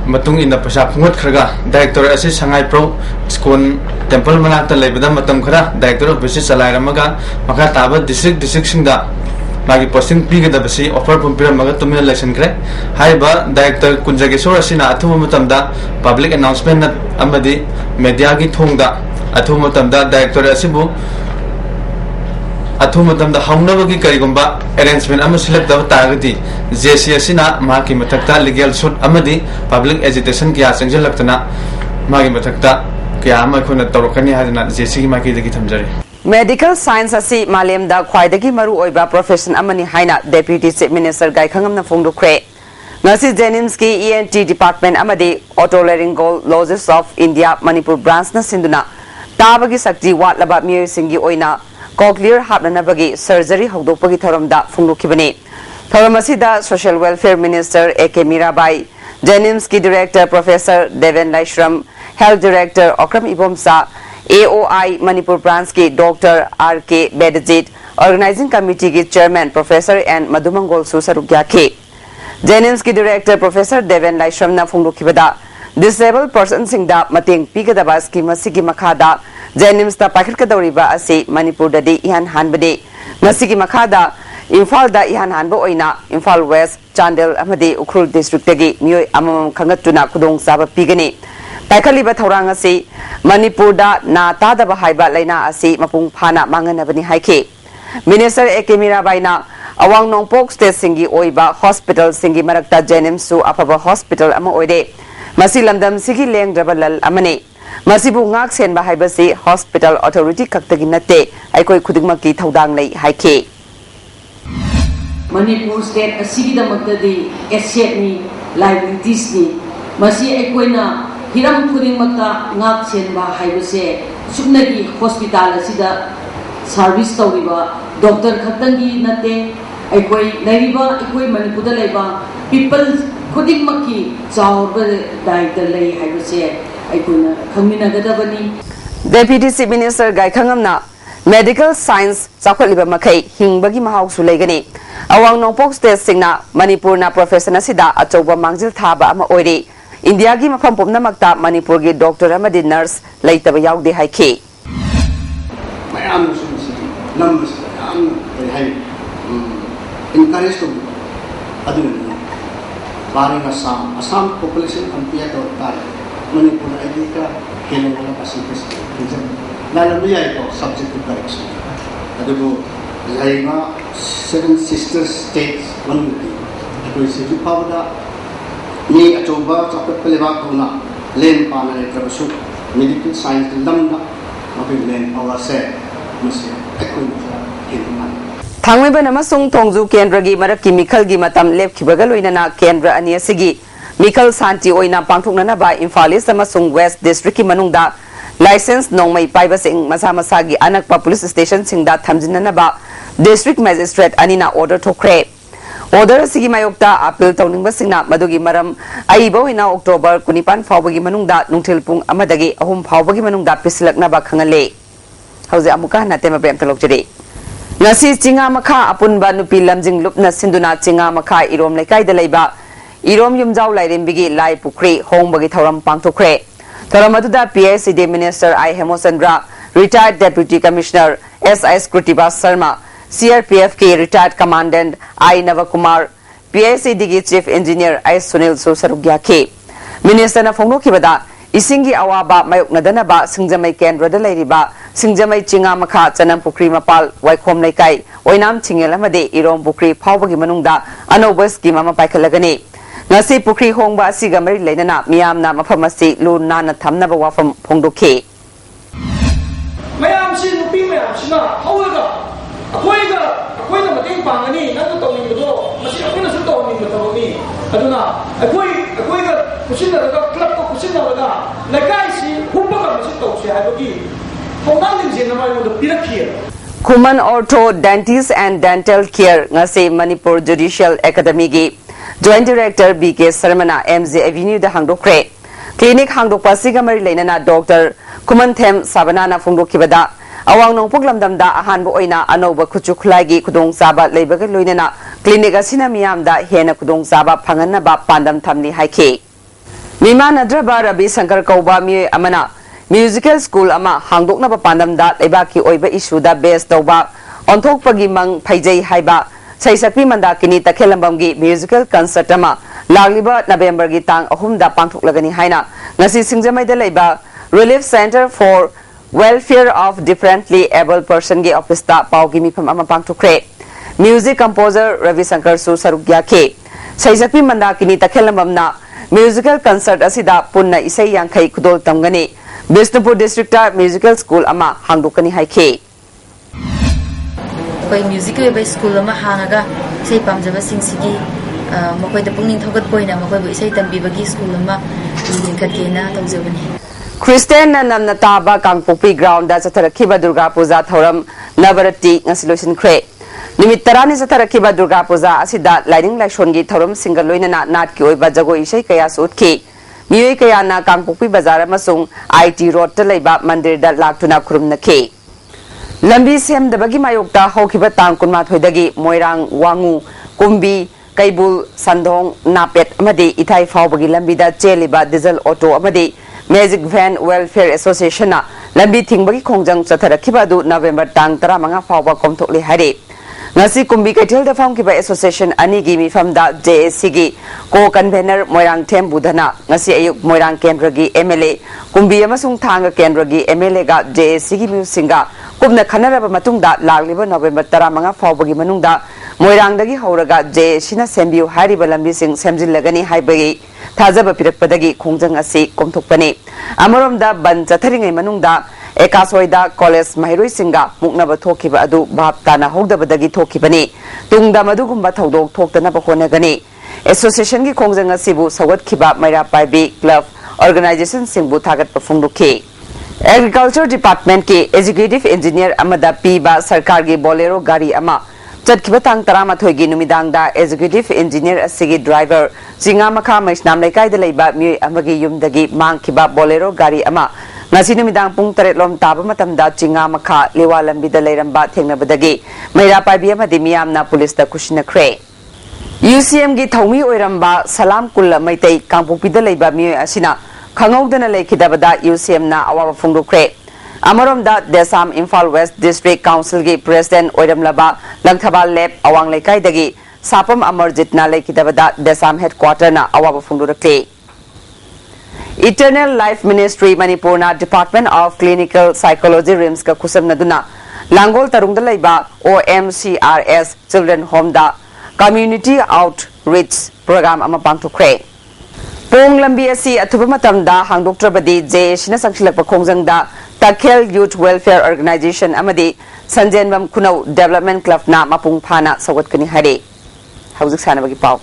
matung ina paisa phungot khraga director asi sangai pro skon temple manakta lebada matam khara director of business alairamaga maka taba district singda magi posting pigada basi offer pumpira maga tumina election kre haiba director kunjagesor asina athu matamda public announcement na amadi media gi thongda athu matamda director asibu Athumatam the Haunavaki Karigumba arrangement Amasilak Tagati, JCSina, Maki Matakta, legal suit Amadi, public agitation Kias and Jalaktana, Magi Matakta, Kiama Kuna Torokani has not JC Maki the Gitamjari. Medical Science Asi Malem da Kwaidagi Maru Oiba Profession Amani Haina, Deputy Chief Minister Gai Kangam na Fundu Kre. Nasi Jenimski ENT Department Amadi, Otolaryngologists of India, Manipur Branch na Sinduna, Tabagi Sakti Wat Laba Mir Singi Oina. Cochlear Hapnanabagi Surgery Hogdopagi Thoramda Fungukibani. Thoramasida Social Welfare Minister A.K. Mirabai, Jenimski Director Professor Deven Laishram, Health Director Okram Ibomsa, AOI Manipur Branch ki Dr. R.K. Bedajit, Organizing Committee ki Chairman Professor and Madhumangol Susarugyaki. Jenimski Director Professor Deven Laishram na Fungukibada, Disabled Persons Singda Mating Pikadaba Schema Sigi Makada, Jenims the Pakadoriba Asi, Manipur the day Ihan Hanbade, Nasiki Makada, Infal da Ihan Hanbo Oina, Infal West, Chandel Amade, Ukrul District Tegi, New Amam Kangatuna Kudong Saba Pigani, Pakaliba Taurangasi, Manipur da Na Tada Bahaiba Lena Asi, Mapung Pana Manganabani Haike. Minister Ekemira Baina, Awang Nongpok State Singi Oiba Hospital Singi Marakta Jenims Su Apaba Hospital Ama Oide, Masilandam Sigi Leng Drabalal Amane. Masibu ngak sen ba haibasi hospital authority kaktagi nate aikoi khudingmaki thaudang lei haike Manipur state asigi da magdadi asset ni liabilities ni masi aikoina hiram khudingmakta ngak sen ba haibase suknagi hospital asida service tawriba doctor khatangi nate aikoi laiba aikoi Manipur da laiba people khudingmaki chawba director lei haibase Deputy Chief Minister Gai Khangamna Medical Science Chakholiba Makai Hingbagi Mahau Sulaigani Awang Nongpok State Singna Manipur na Professor Nasida Achoba Mangjil Thaba Ama Oiri India gi Mafam Pumna Makta Manipur gi Doctor Amadi Nurse Laitaba Yaudi Haike Mayam numbers encouraged to Adun Baring Assam population compared to Tari Manipur Idika Kelala Pacific Lalamia subject to correction. Adugo Laima 7 sister states one it was a powder me a toba chocolate pelevacuna lane pana traversu medical science lambda of lane power set Monsieur Thangmeba namasung Tongju Kendragi Maraki Mikal gi matam lep kibagaloina Kendra Aniasigi Mikal Santi Oina Pangtuknana by Infalis Samasung West District Manungda License Nongmai Paibasing Masamasagi Anakpa Police Station Singda Tamjinanaba District Magistrate Anina order to create order sigi mayokta appeal tawning singna madugi maram aibo ina October 19 fawbagi manungda nungthil pung amadagi ahum fawbagi manungda pisilakna ba khangale hauze amuka na tema prem talokjari ngasi chinga makha apunba nupi lamjing lupna sinduna chinga makha irom lekai da leiba irom yumjau lairembigi lai pukri hongbagi thoram pangthokre thoramadda PICD Minister I Hemosandra, retired Deputy Commissioner S.I. Krutiba Sharma, CRPF के retired Commandant I Navakumar, PICD के Chief Engineer I Sunil Susarugia के Minister na phongno ki bada isingi awaba mayok nadana ba singjamai kendra da lairiba singjamai chinga makha chanam pukri mapal waikhom leikai oinam chingel amade irom pukri phawbagi manungda anoba scheme ama paikhalagani ngasi pukri hongba asiga mari leinana miyamna mafam asi lu nana thamnaba wafam phongdokhe mayam si nupi mayam sina hawaga akoina mateng pangani nanu tawning do masi akoina su tawning matawni aduna akoiga kusinaraga club ko kusinaraga lakai si humbaga masi tawse habagi phonang din na mai do pirakhiya Kuman Ortho Dentist and Dental Care ngasi Manipur Judicial Academy gi Joint Director B.K. Sarmana MZ Avenue da hangdokre clinic hangdokpa sigamari leinana Dr. Kumanthem Sabanana phongdokibada awang nongpok lamdamda ahanbo oina anoba khuchu khulai khudong saba leibaga loinana clinic asina miyamda hena khudong saba phanganna ba pandam thamni haike Mimanadraba Rabi Shankar Kauba mi amana musical school ama hangdokna ba pandamda leibaki oiba issue da base tawba onthokpagi mang phaijai haiba Saisakpi Mandakini Takhelambamgi musical concert ama lagliba November gi tang ahumda pangthoklagani haina ngasi singjamai da leiba Relief Center for Welfare of Differently Able Person gi office ta pawgi mifam ama pangthokre music composer Ravi Shankar Su Sarugya ke Saisakpi Mandakini Takhelambamna musical concert asida punna isai yangkhai khudol tamgani Bishnupur District Musical School ama hangdokani haike कोई musical base school में हांगा से पामजब सिंगी मकोई the पुंगनिंग थगत पोइना मकोई बो इसै तंबीबगी school में लिंखकेना तौजबनी Christian namna taba kangpopi ground da chatharakiba Durga Puja thoram Navarati ngasilosin khre nimit tarani chatharakiba Durga Puja asida lighting laishongi thoram single loinana nat ki oiba jago isai kaya sutki miyoi kaya na kangpopi bazar amasung IT road ta leiba mandir da laktuna khurumna ke Lambi sem dabagi mayokta hokiba tang kunma thoidagi moirang wangu kumbi kaibul sandong napet amadi ithai fawbagi lambi da cheliba diesel auto amadi Magic Van Welfare Association na lambi thingbagi khongjang chatharakiba du November tang 15 fawba komthokli hari ngasi kumbi kaithel da famkiba association ani gi mifam da JSC gi ko convener moirang them budhana ngasi ayuk moirang kendra gi MLA kumbi amasung thanga kendra gi MLA ga JSC gi musinga kumna khanaraba matungda lagliba November 15 fawbagi manungda moirangdagi hauraga JSC na sembiu hariba lambi sing semjillagani haibagi thajaba pirakpadagi khongjang asi komthokpani amaromda ban chatharingai manungda Ekasoida College Mahiroi Singa Muknaba Thokiba Adu Bhaptana Hogdabadagi Thokibani Tungda Madugumba Thodok Thoktanaba Honagani Association gi Khongjang asibu Sawat Khiba Maira Paibi Club Organization Singbu Thagat Pafungduki Agriculture Department ki Executive Engineer Amada Piba Sarkar gi Bolero Gari Ama Chatkhiba tang 13 gi numidangda Executive Engineer asigi driver Jinga Makha Maisnam Laikai da leiba mi amagi yumdagi mangkhiba Bolero Gari Ama ngasi numidang pung 3 lom taba matamda Jinga Makha lewa lambi da leiramba thengnabadagi Maira Paibi amadi miyamna police da kushinakre UCM gi thomi oiramba Salam Kul Maitai Kangpokpi da leiba mi asina khangawdana lekhidabada UCM na awawa phungdukre Amaromda Desam Imphal West District Council gi President Oiramlaba Langthabal Lab Awang Lekai dagi Sapam Amarjit na lekhidabada Desam Headquarter na awawa phungdurakle Eternal Life Ministry Manipur na Department of Clinical Psychology RIMS ka khusam naduna Langol Tarungda leiba OMCRS Children Home da Community Outreach Program ama pangthokre Pong lambi asi athuba matamda hangdoktrabadi JSC na sangsilakpa khongjangda Takhel Youth Welfare Organization amadi Sanjenbam Kunau Development Club na mapung phana sawatkani hari haujik sanabagi pau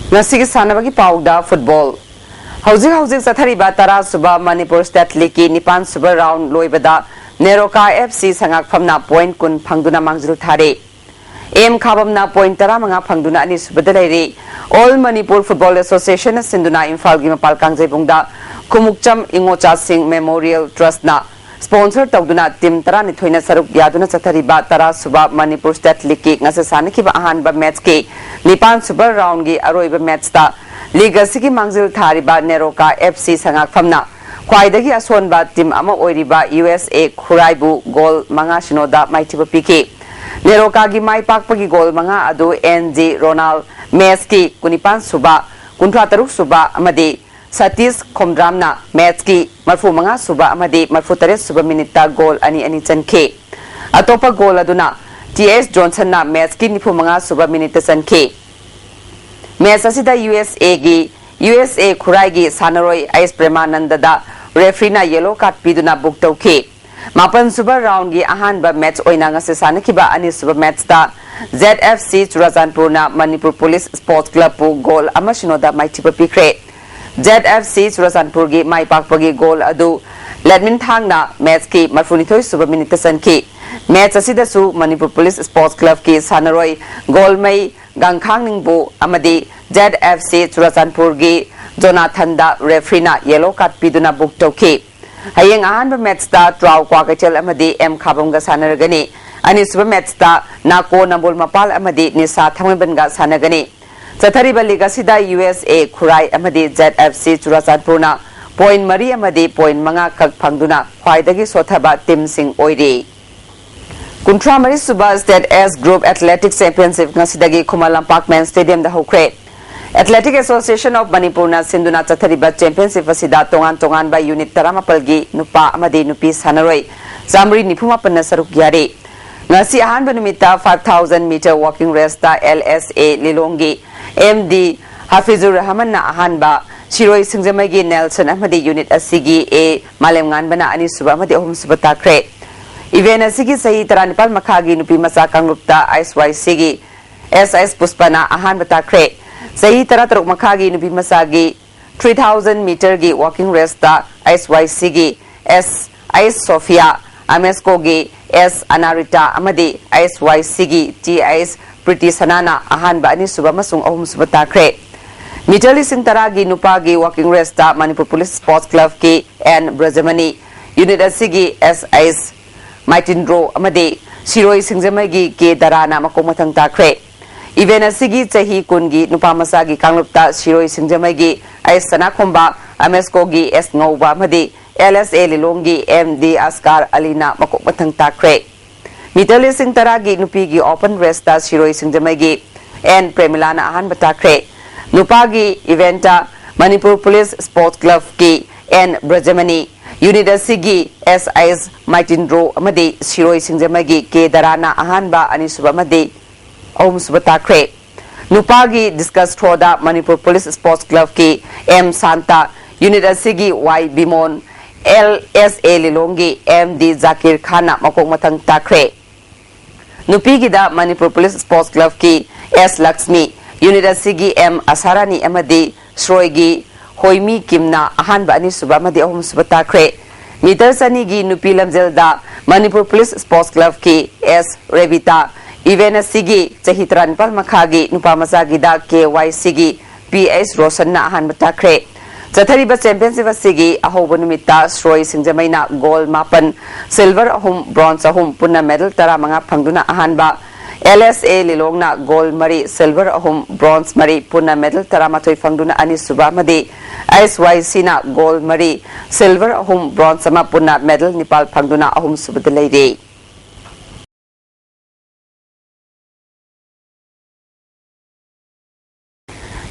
Nasigi sanabagi pau da football Housing Sathariba Tara Suba Manipur State Liki Nipan Suba Round Loibada Neroka FC Sangak Famna Point Kun Pangduna Mangzul Thare M Kabamna Point Tara Manga Pangduna Ani Subadalari All Manipur Football Association Sinduna Infal Gimapal Kangze Bungda Kumukcham Ingocha Singh Memorial Trust na Sponsor Tagduna Tim Tara Nithoina Saruk Yaduna Sathariba Tara Suba Manipur State Liki Ngasasani Kiba Ahanba Match Ki Nipan Suba Round Gi Aroiba Match ta Legacy ki Mangzil Thariba Neroka FC Sangak Famna Kwaidagi Asonba Team Ama Oiriba USA Khuraibu Goal Manga Shinoda Maitiba Piki Neroka gi Mai Pakpagi Goal Manga Adu NG Ronald Meski Kunipan Suba Kuntrataruk Suba Amadi Satis Komdramna Meski Marfu Manga Suba Amadi Marfu Tares Suba Minita Goal Ani Chanke Atopa Goal Aduna TS Johnson na Meski Nifu Manga Suba Minita Sanke Match asida USA Khurai gi Sanaroi Ice Premananda da referee na yellow card piduna book tauke Mapan Suba round gi ahanba match oina ngase sanakiba ani suba match ta ZFC Churazanpur na Manipur Police Sports Club pu goal amashinoda maitipa pikre ZFC Churazanpur gi mai pakpagi goal adu Ledmin thang na match ki marfunithoi suba minute sanki match asida su Manipur Police Sports Club ki Sanaroi goal mai Gangkhang Ningbu Amadi ZFC Churazanpur gi Jonathan da referee na yellow card piduna book toke Hayeng ahanba match ta Traw Kwakachel Amadi M Khabamga sanaragani ani suba match ta Nako Nambol Mapal Amadi Nisa Thambenga sanagani Chathariba Ligasida USA Khurai Amadi ZFC Churazanpur na point Mari Amadi point Manga Kak Phangduna Khwaidagi Sothaba Team Sing Oiri Kuntra Mari Suba State S Group Athletics Championship Ngasidagi Kumalampak Men Stadium da Hokre Athletic Association of Manipur na Sinduna Chathariba Championship asida tongan ba unit taramapalgi nupa amadi nupi sanaroi Zamri Nipumapan na saruk yari ngasi ahanba numita 5,000 meter walking race ta LSA Lilongi MD Hafizur Rahman na ahanba Shiroi Singjamagi Nelson amadi unit asigi A Malemngan bana ani suba amadi ohum suba takre Event asigi sahi taranipal makhagi nupi masa kanglupta ISYC gi SS Puspana ahan batakre sahi tarataruk makhagi nupi masagi 3000 meter gi walking race ta ISYC gi S Is Sophia Amesco gi S Anarita amadi ISYC gi T Is Pretty Sanana ahan ba ani suba masung ahum suba takre Mitali Sintaragi nupagi walking race ta Manipur Police Sports Club ki N Brajamani unit asigi S Is Maitindro amadi Shiroi Singjamagi ke darana makomatang takre Event asigi chahi kungi nupamasagi kanglupta Shiroi Singjamagi ay sanakomba Amesco gi S Ngauba amadi LSA Lilongi MD Askar Alina makomatang takre Mitali Singtaragi nupigi open race ta Shiroi Singjamagi N Premilana ahan batakre nupagi eventa Manipur Police Sports Club ki N Brajamani Unit asigi SIS Maitindro amadi Shiroi Singjamagi ke darana ahanba ani suba amadi Om suba takre nupagi discuss thoda Manipur Police Sports Club ki M Santa Unit asigi Y Bimon LSA Lilongi MD Zakir Khana makong matang takre nupigi da Manipur Police Sports Club ki S Lakshmi Unit asigi M Asarani amadi Shroigi Hoimi Kimna ahanba ani suba amadi ahum suba takre Meter sanigi nupi lamzelda Manipur Police Sports Club ki S Revita event asigi chahitran pal makhagi nupa masagi da KYC gi PS Roshan na ahanba takre Chathariba Championship asigi ahoba numita Shiroi Singjamaina gold mapan silver ahum bronze ahum punna medal tara manga phangduna ahanba LSA Lilongna gold mari silver ahum bronze mari punna medal taramatoi phangduna ani suba madi ISYC na gold mari silver ahum bronze sama punna medal Nepal phangduna ahum suba leire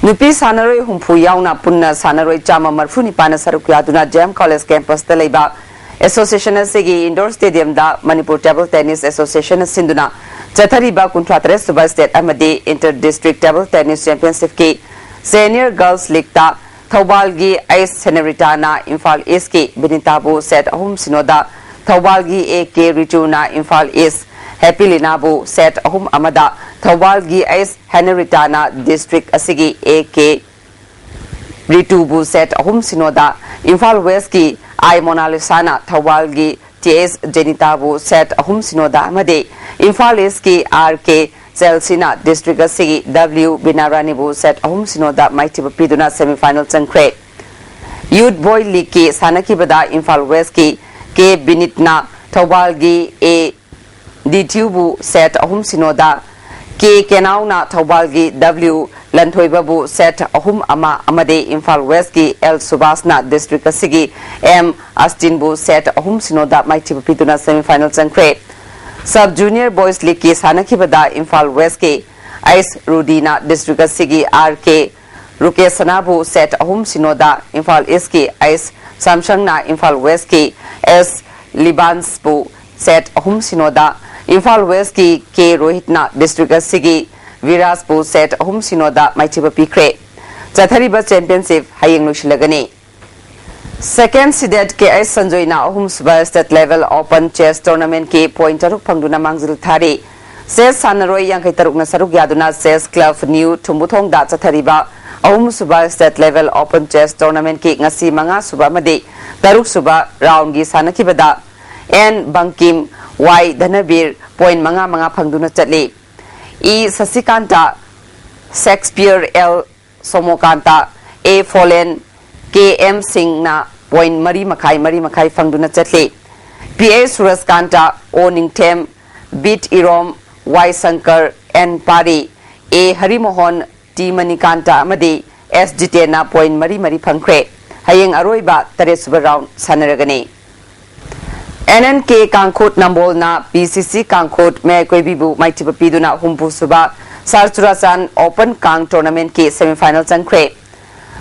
Nupi Sanaroi humpu yauna punna Sanaroi chama marfu nipana saruk yaduna Jam College campus da leiba Association asigi indoor stadium da Manipur Table Tennis Association sinduna Chathariba Kuntratre Suba State Amadi Inter District Table Tennis Championship ki Senior Girls League ta Thaubalgi Ice Senaritana Infal East ki Binitabu set ahum sinoda Thaubalgi AK Rituna Infal East Happy Linabu set ahum amada Thaubalgi Ice Senaritana District asigi AK Ritubu set ahum sinoda Imphal West ki I Monalisana Thawal gi TS Jenitabu set ahum sinoda amade Imphal East ki RK Chelsea District Asigi W Binaranibu set ahum sinoda maitiba piduna semi-final changkre. Youth Boy League ki sanaki bada Imphal West ki K Binitna Thawal gi A Ditubu set ahum sinoda K Kenauna Thawal gi W Lanthoibabu set ahum ama amade Imphal West ki L Subasna District Asigi M Astinbu set ahum sinoda maitiba piduna semi-final changkre. Sub Junior Boys League ki sanaki bada Imphal West ki Ice Rudina District Asigi RK Rukesanabu set ahum sinoda Imphal East ki Ice Samsangna Imphal West ki S Libansbu set ahum sinoda Imphal West ki K Rohitna District Asigi Virasbu set ahum sinoda maitiba pikre. Chathariba Championship hayeng nushilagani. Second seeded KS Sanjoyna ahum suba state level open chess tournament ki point taruk phangduna mangzil thari. Chess sanaroi yang kai taruk na saruk yaduna chess club new Thumbuthong da chathariba ahum suba state level open chess tournament ki ngasi manga suba madi taruk suba round gi sanakibada N Bangkim Y Dhanabir point manga phangduna chatli. E Sasikanta Shakespeare L Somokanta A Fallen KM Singh na point mari makai phangduna chatli. PA Suraskanta O Ningthem Bit Irom Y Sankar N Pari A Harimohon T Manikanta amadi S Jitena point mari phangkre. Hayeng aroiba taresuba round sanaragani. NNK Kangkut Nambol na PCC Kangkut me koibibu maitiba piduna humpu suba Sarchurasan Open Kang Tournament ki semi-final changkre.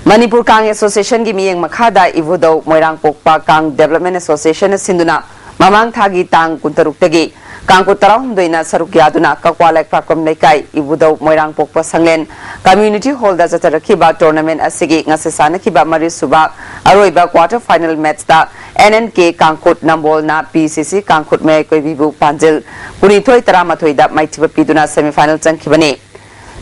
Manipur Kang Association gi miyeng makhada ivudo Moirang Pokpa Kang Development Association sinduna mamang thagi tang kuntaruk tagi Kangkut tarahum doina saruk yaduna kakwalek prakom lekai ivudo Moirang Pokpa sanglen community hall da jatarakiba tournament asigi ngasesana kiba mari suba aroiba quarter final match da NNK Kangkut Nambol na PCC Kangkut me koibibu panjil kunithoi taramathoi da maitiba piduna semi-final changkibani.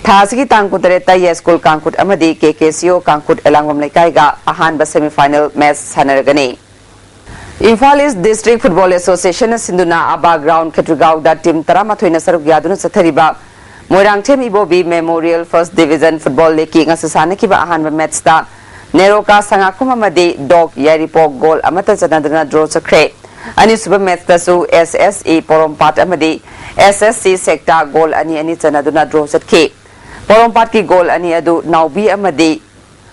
Thasigi Tangkutareta Yes School Kangkut amadi KKCO Kangkut Elangom Lekaiga ahanba semi-final match sanaragani. Imphal East District Football Association sinduna aba ground Ketrugau da team taramathoi na saruk yaduna sathariba Moirangthem Ibobi Memorial First Division Football League ngasasana kiba ahanba match da Neroka Sangakum amadi Dog Yaripok goal amata chanadana draw chakre. Ani suba match da su SSE Porompat amadi SSC Sector goal ani chanaduna draw chakre. Porompat ki goal ani adu Naubi amadi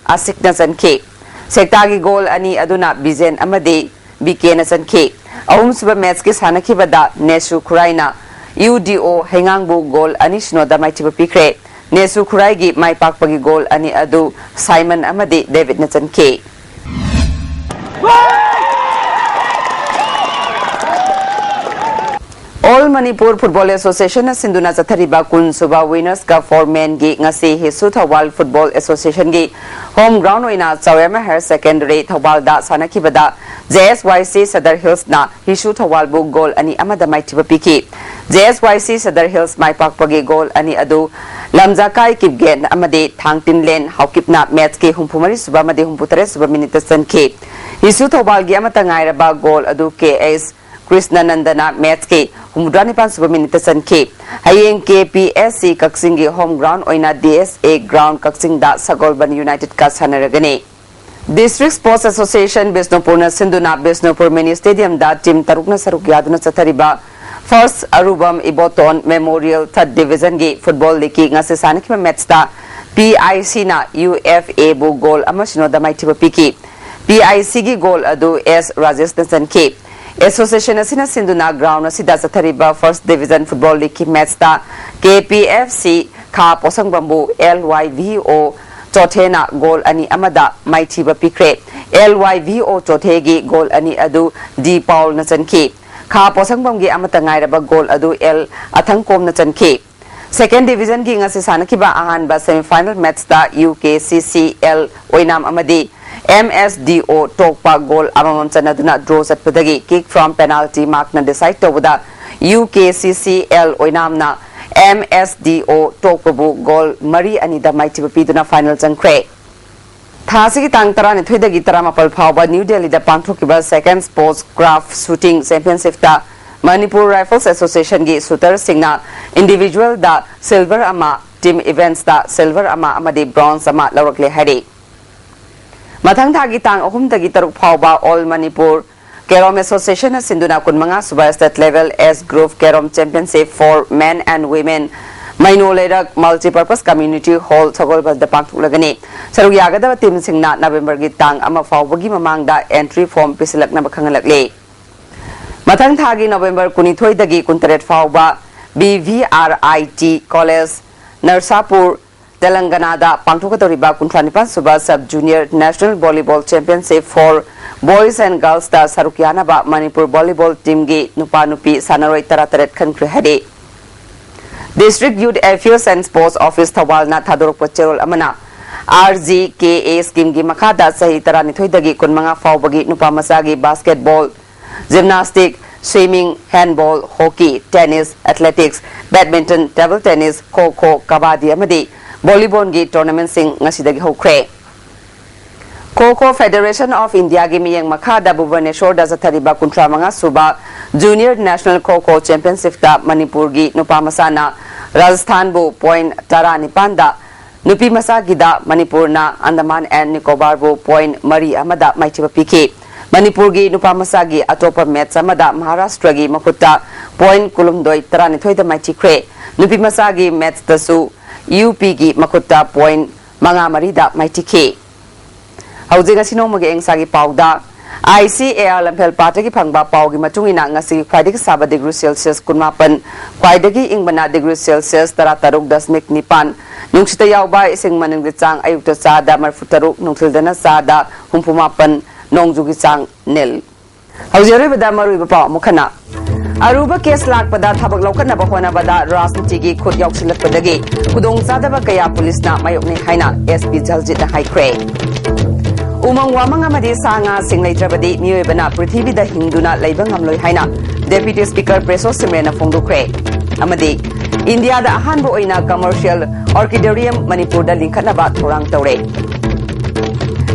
Asik na sanke. Sekta ki goal ani aduna Bizen amadi BK na sanke. Ahum suba match ki sanaki bada Nesu Kuraina UDO Hengangbu goal ani sinoda maitiba pikre. Nesu Kurai gi mai pakpagi goal ani adu Simon amadi David na sanke. All Manipur Football Association na sinduna chathariba kun suba winners ka for men gi ngasi Hisu Thawal Football Association gi home ground oina Chawema Higher Secondary Thawal da sanakibada JSYC Sadar Hills na Hisu Thawal bu goal ani amada maitiba piki. JSYC Sadar Hills mai pakpagi goal ani adu Lamjakai Kipgen amade Thangtin Len Haukipna match ki humpumari suba amade humputare suba minute sanke. Hisu Thawal gi amata ngairaba goal adu KS Krishna Nandana match ki humdrani pan suba minute sanke. Hayeng KPSC Kaksingi home ground oina DSA ground Kaksing da Sagolban United ka sanaragani. District Sports Association Bisnupur na sinduna Bisnupur Mini Stadium da team tarukna saruk yaduna chathariba First Arubam Iboton Memorial 3rd Division gi football league ngasesana ki match da PIC na UFA bu goal amasino da maitiba piki. PIC gi goal adu S Rajesh Nasan ke. Association asina sinduna ground asida chathariba First Division football league match da KPFC Kha Posang Bambu LYVO Chothena goal ani amada maitiba pikre. LYVO Chothegi goal ani adu D Paul Nasan ke. Kha Posang gi amata ngairaba goal adu L Athangkom na chanke. Second division gi ngasesana kiba ahanba semi-final match da UKCCL oinam amadi MSDO tokpa goal amamam chanaduna draw satpadagi kick from penalty mark na decide tobada UKCCL oinam na MSDO tokpabu goal mari anida maitiba piduna final changkre. Thasi tang tarani thuidagi taramapal phawba New Delhi da pangthokiba second sports craft shooting championship da Manipur Rifles Association gi shooter singna individual da silver ama team events da silver ama amadi bronze ama laurakle hari mathang thagi tang ahum dagi taruk phawba all Manipur Kerom Association sinduna kunmanga suba state level S group Kerom championship for men and women Maino Lerak Multi-Purpose Community Hall Thogolbal da pangthuklagani sarug yagada team singna November gi tang ama fawbagi mamangda entry form pisilak na bakhangalakle mathang thagi November 22 dagi 23 fawba BVRIT College Narsapur Telangana da pangthukadoriba 29 suba sub junior national volleyball championship for boys and girls da sarukyana ba Manipur volleyball team gi nupa nupi sanaroi tarataret khankhre hade District Youth Affairs and Sports Office Thawalna Thadorok Cherol Amana RGKA scheme gi makhada sahi taranithoi dagi kunmanga fawbagi nupa masagi basketball gymnastics swimming handball hockey tennis athletics badminton table tennis kho kabadi amadi volleyball gi tournament sing ngasidagi hokre Kho Federation of India gi miyang makhada Bhubaneswar da jathariba kuntra manga suba Junior National Kho Championship da Manipur gi nupa masana Rajasthan bu point tara nipanda nupi masa gida Manipur na Andaman and Nicobar bu point mari amada maichiba piki Manipur gi nupa masa gi atopa match amada Maharashtra gi makutta point kulumdoi tara nithoi da maichikre nupi masa gi match tasu UP gi makutta point manga mari da maitiki Haujinga sinomage engsagi pauda ICAR Lampel Party ki phangba paugi matungina ngasi khwaidagi saba degree Celsius kunmapan khwaidagi ingbana degree Celsius tarataruk dasmik nipan nungsita yauba ising maningri chang ayukta sada marfutaruk nungthildana sada humpumapan nongjugi chang nil haujere bada marui bapa mukhana Aruba case lakpada thabak laukana ba hona bada rajniti gi khut yauksilakpadagi kudong sadaba kaya police na mayokni haina SP Jaljit na haikre Umang wamang amadi sanga singlay trabadi miyoy bana prithibi da hingduna laibang amloy haina Deputy Speaker Preso Simrena Fongdukre amadi India da ahan bo oina commercial orchidarium Manipur da lingkana ba thorang tawre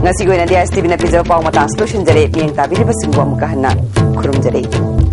ngasi goina ISTV na pijaw paw mata solution jare miyang tabiri basingwa mukahana khurum jare